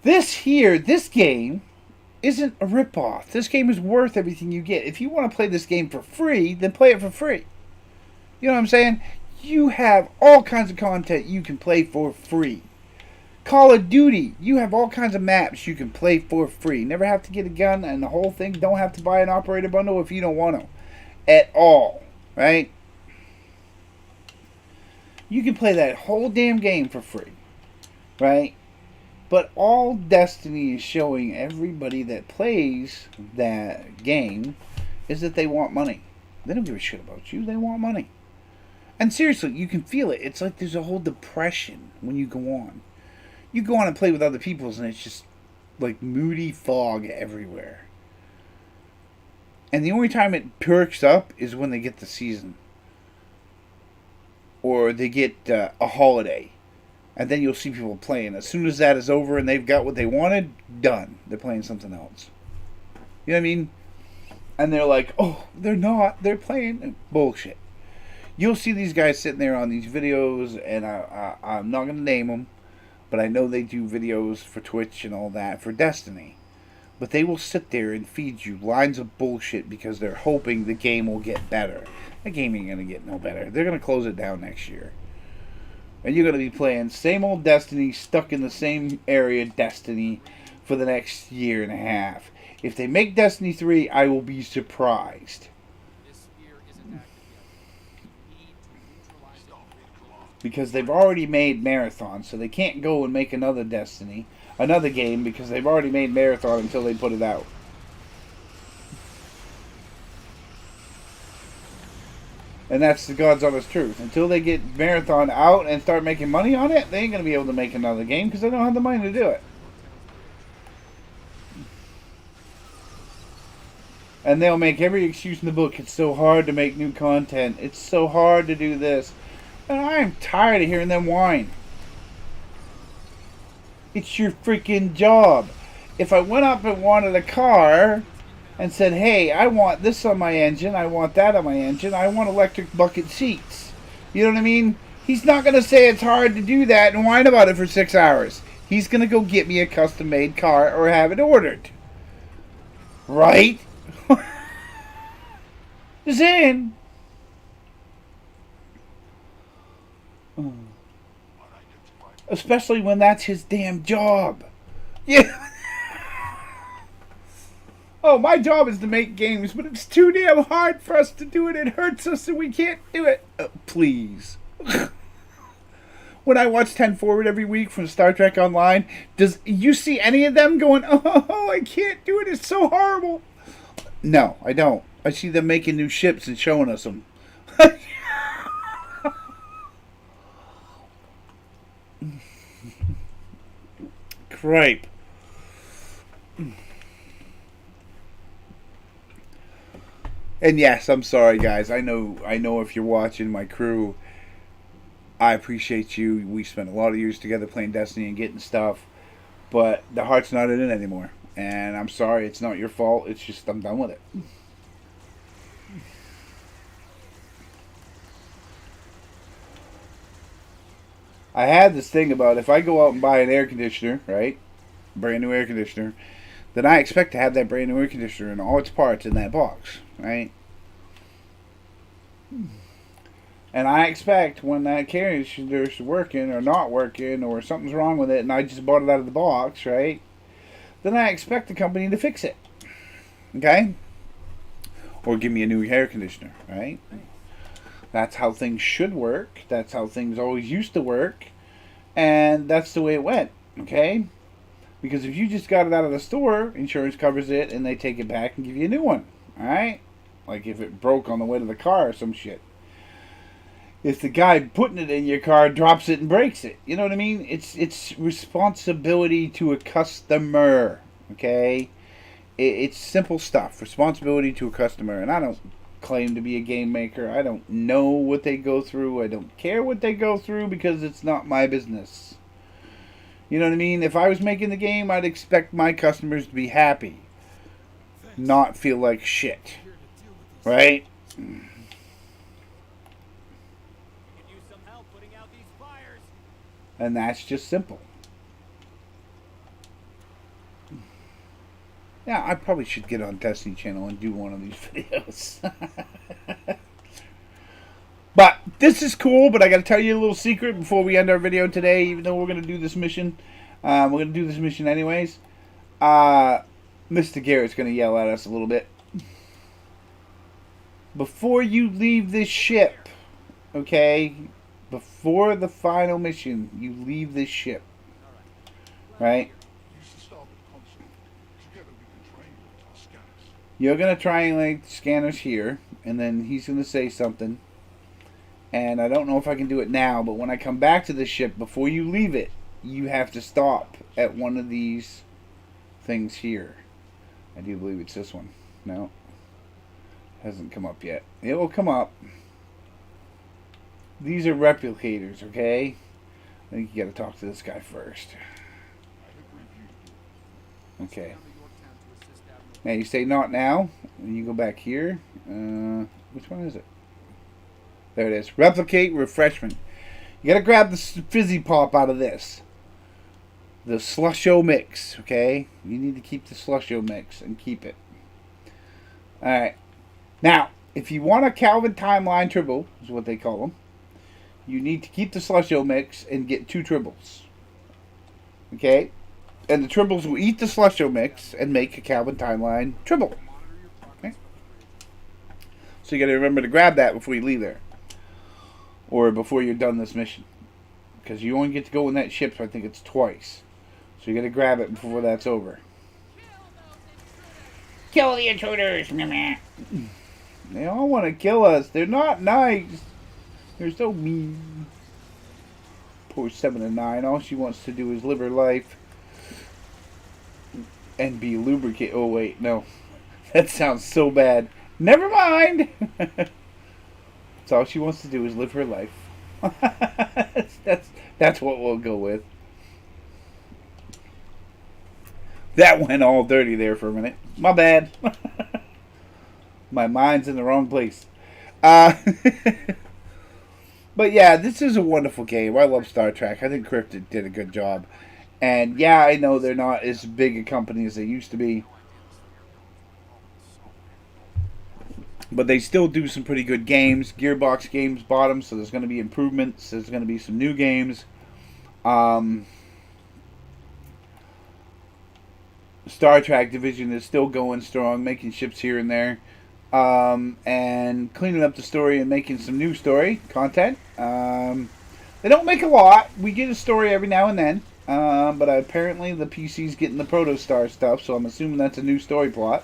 This game isn't a ripoff. This game is worth everything you get. If you want to play this game for free, then play it for free. You know what I'm saying? You have all kinds of content you can play for free. Call of Duty, you have all kinds of maps you can play for free. Never have to get a gun and the whole thing. Don't have to buy an operator bundle if you don't want to. At all. Right? You can play that whole damn game for free. Right? But all Destiny is showing everybody that plays that game is that they want money. They don't give a shit about you. They want money. And seriously, you can feel it. It's like there's a whole depression when you go on. You go on and play with other people's and it's just like moody fog everywhere. And the only time it perks up is when they get the season. Or they get a holiday. And then you'll see people playing. As soon as that is over and they've got what they wanted, done. They're playing something else. You know what I mean? And they're like, oh, they're not. They're playing bullshit. You'll see these guys sitting there on these videos, and I'm not going to name them. But I know they do videos for Twitch and all that for Destiny. But they will sit there and feed you lines of bullshit because they're hoping the game will get better. The game ain't going to get no better. They're going to close it down next year. And you're going to be playing same old Destiny, stuck in the same area Destiny for the next year and a half. If they make Destiny 3, I will be surprised. Because they've already made Marathon, so they can't go and make another Destiny, another game, because they've already made Marathon until they put it out. And that's the God's honest truth. Until they get Marathon out and start making money on it, they ain't going to be able to make another game because they don't have the money to do it. And they'll make every excuse in the book. It's so hard to make new content. It's so hard to do this. And I'm tired of hearing them whine. It's your freaking job. If I went up and wanted a car and said, hey, I want this on my engine, I want that on my engine, I want electric bucket seats. You know what I mean? He's not going to say it's hard to do that and whine about it for 6 hours. He's going to go get me a custom-made car or have it ordered. Right? Just in. Especially when that's his damn job. Yeah. Oh, my job is to make games, but it's too damn hard for us to do it. It hurts us and we can't do it. Please. When I watch 10 Forward every week from Star Trek Online, does you see any of them going, oh, I can't do it, it's so horrible? No, I don't. I see them making new ships and showing us them. Cripe. And yes, I'm sorry, guys. I know if you're watching, my crew, I appreciate you. We spent a lot of years together playing Destiny and getting stuff, but the heart's not in it anymore. And I'm sorry, it's not your fault. It's just I'm done with it. I had this thing about if I go out and buy an air conditioner, right? Brand new air conditioner, then I expect to have that brand new air conditioner and all its parts in that box, right? And I expect when that air conditioner is working or not working or something's wrong with it and I just bought it out of the box, right? Then I expect the company to fix it, okay? Or give me a new air conditioner, right? That's how things should work. That's how things always used to work. And that's the way it went, okay? Because if you just got it out of the store, insurance covers it and they take it back and give you a new one, alright? Like if it broke on the way to the car or some shit. If the guy putting it in your car drops it and breaks it. You know what I mean? It's responsibility to a customer, okay? It's simple stuff. Responsibility to a customer. And I don't claim to be a game maker. I don't know what they go through. I don't care what they go through because it's not my business. You know what I mean? If I was making the game, I'd expect my customers to be happy. Not feel like shit. Right? And that's just simple. Yeah, I probably should get on Destiny channel and do one of these videos. But this is cool, but I got to tell you a little secret before we end our video today, even though we're going to do this mission. We're going to do this mission anyways. Mr. Garrett's going to yell at us a little bit. Before you leave this ship, okay, before the final mission, you leave this ship, right? You're going to triangulate the scanners here, and then he's going to say something. And I don't know if I can do it now, but when I come back to the ship, before you leave it, you have to stop at one of these things here. I do believe it's this one. No. Hasn't come up yet. It will come up. These are replicators, okay? I think you got to talk to this guy first. Okay. Now you say not now, and you go back here. Which one is it? There it is. Replicate refreshment. You got to grab the fizzy pop out of this. The slusho mix, okay? You need to keep the slusho mix and keep it. Alright. Now, if you want a Calvin Timeline Tribble, is what they call them, you need to keep the slusho mix and get 2 tribbles. Okay? And the tribbles will eat the slusho mix and make a Calvin Timeline Tribble. Okay? So you got to remember to grab that before you leave there. Or before you're done this mission. Because you only get to go in that ship, so I think it's twice. So you got to grab it before that's over. Kill the intruders! They all want to kill us. They're not nice. They're so mean. Poor 7 and 9. All she wants to do is live her life. And be lubricated. Oh, wait. No. That sounds so bad. Never mind. That's all she wants to do is live her life. That's what we'll go with. That went all dirty there for a minute. My bad. My mind's in the wrong place. But yeah, this is a wonderful game. I love Star Trek. I think Cryptic did a good job. And yeah, I know they're not as big a company as they used to be. But they still do some pretty good games. Gearbox Games bought them, so there's going to be improvements. There's going to be some new Star Trek division is still going strong, making ships here and there, and cleaning up the story and making some new story content. They don't make a lot. We get a story every now and then, but apparently the PC's getting the Protostar stuff, so I'm assuming that's a new story plot.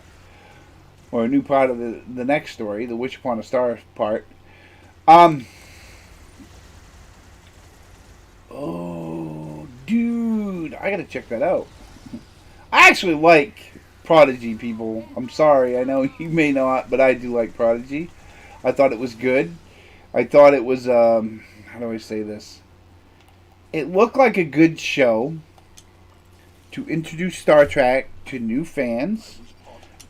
Or a new part of the next story, the Wish Upon a Star part. Oh, dude, I gotta check that out. I actually like Prodigy, people. I'm sorry, I know you may not, but I do like Prodigy. I thought it was good. I thought it was, how do I say this? It looked like a good show to introduce Star Trek to new fans,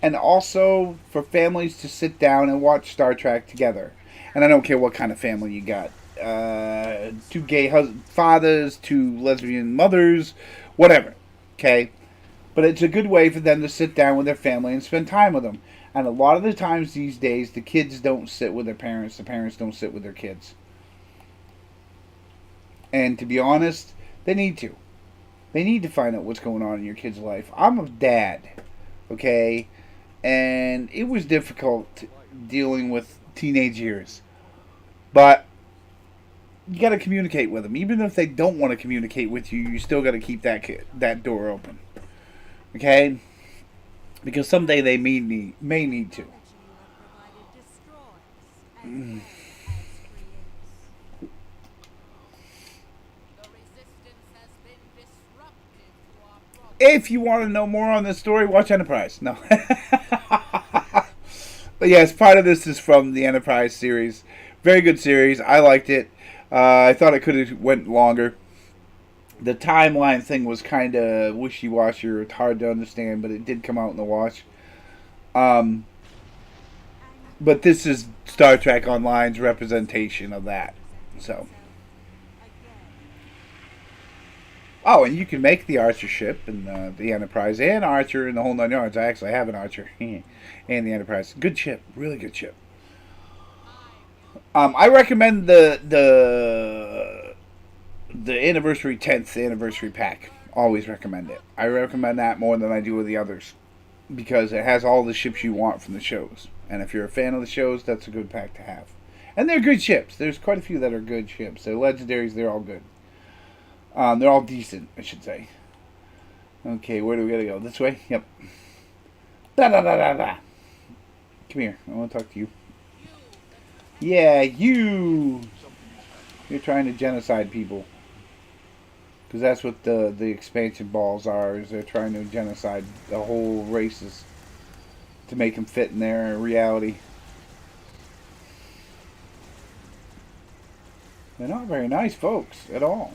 and also for families to sit down and watch Star Trek together. And I don't care what kind of family you got. Two gay fathers, two lesbian mothers, whatever. Okay? But it's a good way for them to sit down with their family and spend time with them. And a lot of the times these days, the kids don't sit with their parents. The parents don't sit with their kids. And to be honest, they need to. They need to find out what's going on in your kid's life. I'm a dad. Okay? And it was difficult dealing with teenage years. But you got to communicate with them. Even if they don't want to communicate with you, you still got to keep that door open. Okay? Because someday they may need to. If you want to know more on this story, watch Enterprise. No. But yes, part of this is from the Enterprise series. Very good series. I liked it. I thought it could have went longer. The timeline thing was kind of wishy-washy. It's hard to understand, but it did come out in the wash. But this is Star Trek Online's representation of that. So. Oh, and you can make the Archer ship and the Enterprise and Archer and the whole 9 yards. I actually have an Archer and the Enterprise. Good ship, really good ship. I recommend the anniversary 10th anniversary pack. Always recommend it. I recommend that more than I do with the others because it has all the ships you want from the shows. And if you're a fan of the shows, that's a good pack to have. And they're good ships. There's quite a few that are good ships. They're legendaries. They're all good. They're all decent, I should say. Okay, where do we gotta go? This way? Yep. Da da da da da. Come here. I want to talk to you. Yeah, you. You're trying to genocide people. Because that's what the expansion balls are. Is they're trying to genocide the whole races to make them fit in their reality. They're not very nice folks at all.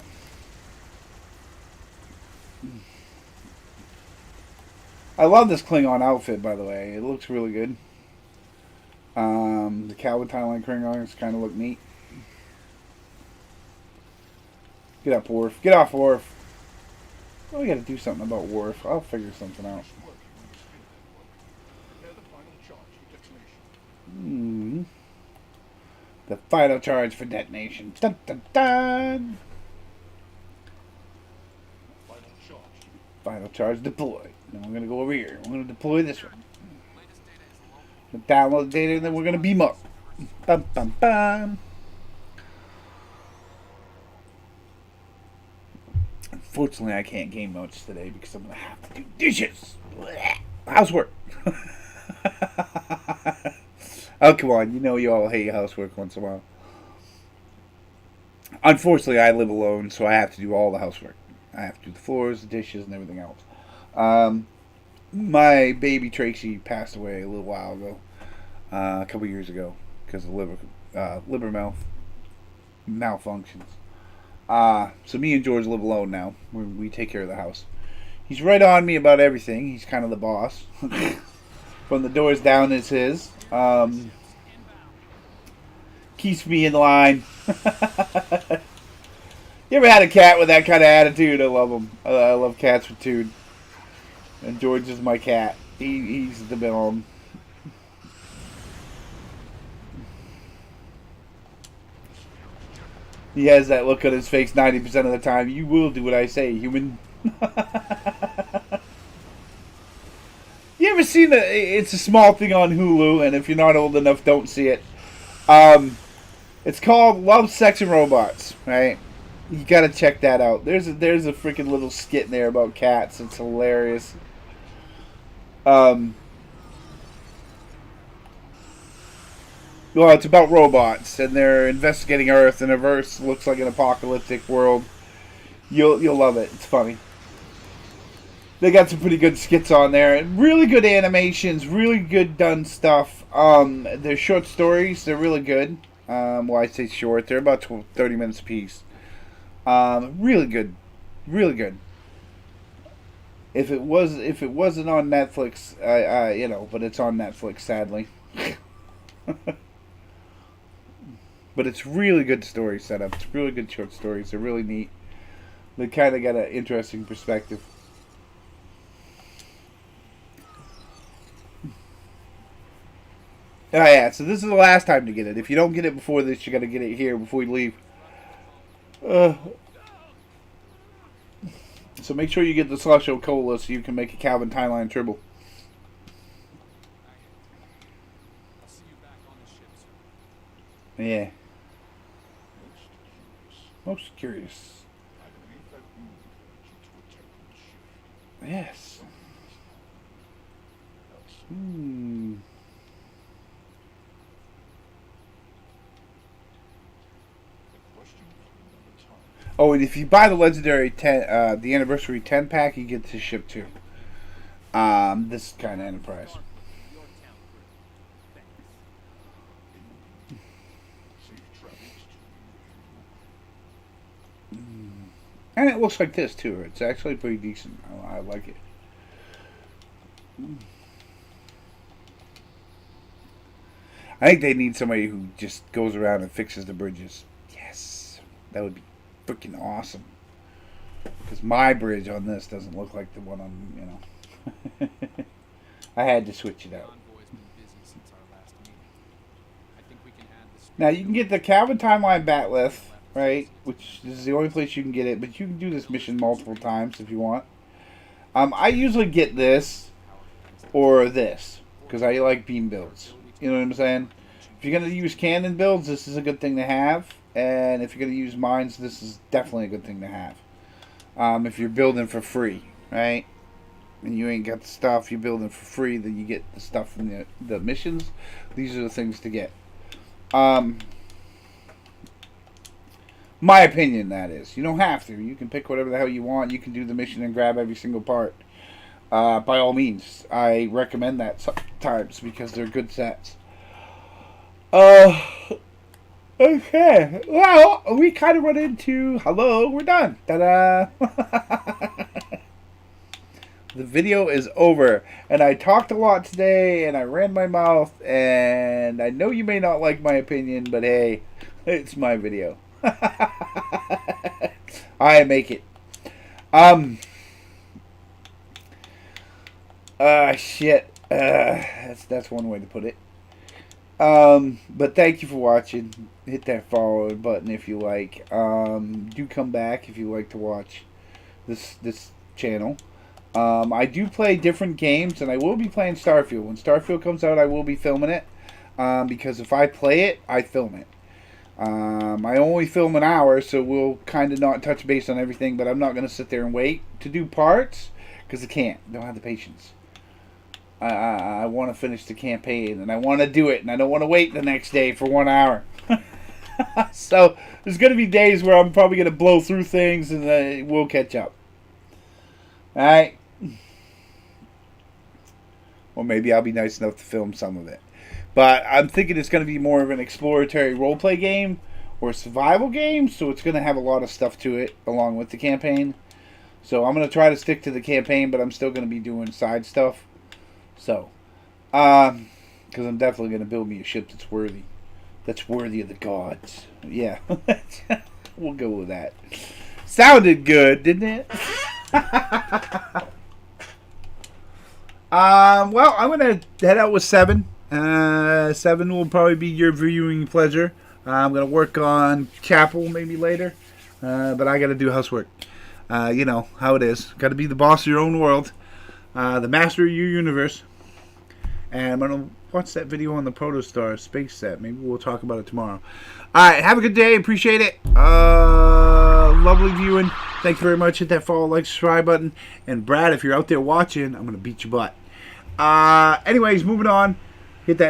I love this Klingon outfit, by the way. It looks really good. The Calvin Thailand Klingons kind of look neat. Get up, Worf. Get off, Worf. Oh, we got to do something about Worf. I'll figure something out. The final charge for detonation. Dun dun dun. Final charge deployed. Then we're going to go over here. We're going to deploy this one. We'll download the data and then we're going to beam up. Bum, bum, bum. Unfortunately, I can't game much today because I'm going to have to do dishes. Housework. Oh, come on. You know you all hate housework once in a while. Unfortunately, I live alone, so I have to do all the housework. I have to do the floors, the dishes, and everything else. My baby Tracy passed away a little while ago, a couple years ago, because of liver malfunctions. So me and George live alone now. We take care of the house. He's right on me about everything. He's kind of the boss. From the doors down is his. Keeps me in line. You ever had a cat with that kind of attitude? I love them. I love cats with attitude. And George is my cat. He's the villain. He has that look on his face 90% of the time. You will do what I say, human. seen it. It's a small thing on Hulu, and if you're not old enough, don't see it. It's called Love, Sex, and Robots. Right? You gotta check that out. There's a freaking little skit in there about cats. It's hilarious. Well, it's about robots, and they're investigating Earth, and Earth looks like an apocalyptic world. You'll love it. It's funny. They got some pretty good skits on there, and really good animations, really good done stuff. They're short stories. They're really good. Well, I say short. They're about 30 minutes a piece. Really good, really good. If it wasn't on Netflix, but it's on Netflix, sadly. But it's really good story setup. It's really good short stories. They're really neat. They kind of got an interesting perspective. Oh yeah, so this is the last time to get it. If you don't get it before this, you got to get it here before you leave. So make sure you get the Slusho Cola so you can make a Calvin Timeline Tribble. Yeah. Most curious. Yes. Oh, and if you buy the Legendary 10, the Anniversary 10 pack, you get this ship too. This kind of Enterprise. And it looks like this too. It's actually pretty decent. I like it. I think they need somebody who just goes around and fixes the bridges. Yes, that would be freaking awesome. Because my bridge on this doesn't look like the one on, I had to switch it out. Now you can get the Calvin Timeline Batleth, right? Which is the only place you can get it, but you can do this mission multiple times if you want. I usually get this or this because I like beam builds. You know what I'm saying? If you're going to use cannon builds, this is a good thing to have. And if you're going to use mines, this is definitely a good thing to have. If you're building for free, right? And you ain't got the stuff, you're building for free, then you get the stuff from the missions. These are the things to get. My opinion, that is. You don't have to. You can pick whatever the hell you want. You can do the mission and grab every single part. By all means, I recommend that sometimes because they're good sets. Okay. Well, we kind of run into... Hello, we're done. Ta-da! The video is over. And I talked a lot today, and I ran my mouth, and I know you may not like my opinion, but hey, it's my video. I make it. Shit. That's one way to put it. But thank you for watching. Hit that follow button if you like. Do come back if you like to watch this channel. I do play different games, and I will be playing Starfield. When Starfield comes out, I will be filming it. Because if I play it, I film it. I only film an hour, so we'll kind of not touch base on everything, but I'm not going to sit there and wait to do parts, because I can't. Don't have the patience. I want to finish the campaign, and I want to do it, and I don't want to wait the next day for 1 hour. So, there's going to be days where I'm probably going to blow through things, and we'll catch up. Alright? Or maybe I'll be nice enough to film some of it. But I'm thinking it's going to be more of an exploratory roleplay game or survival game, so it's going to have a lot of stuff to it along with the campaign. So I'm going to try to stick to the campaign, but I'm still going to be doing side stuff. So, because I'm definitely going to build me a ship that's worthy of the gods. Yeah, we'll go with that. Sounded good, didn't it? Well, I'm going to head out with 7. 7 will probably be your viewing pleasure. I'm going to work on Chapel maybe later. But I got to do housework. You know how it is. Got to be the boss of your own world. The master of your universe. And I'm going to watch that video on the Protostar space set. Maybe we'll talk about it tomorrow. Alright, have a good day. Appreciate it. Lovely viewing. Thank you very much. Hit that follow, like, subscribe button. And Brad, if you're out there watching, I'm going to beat your butt. Anyways, moving on.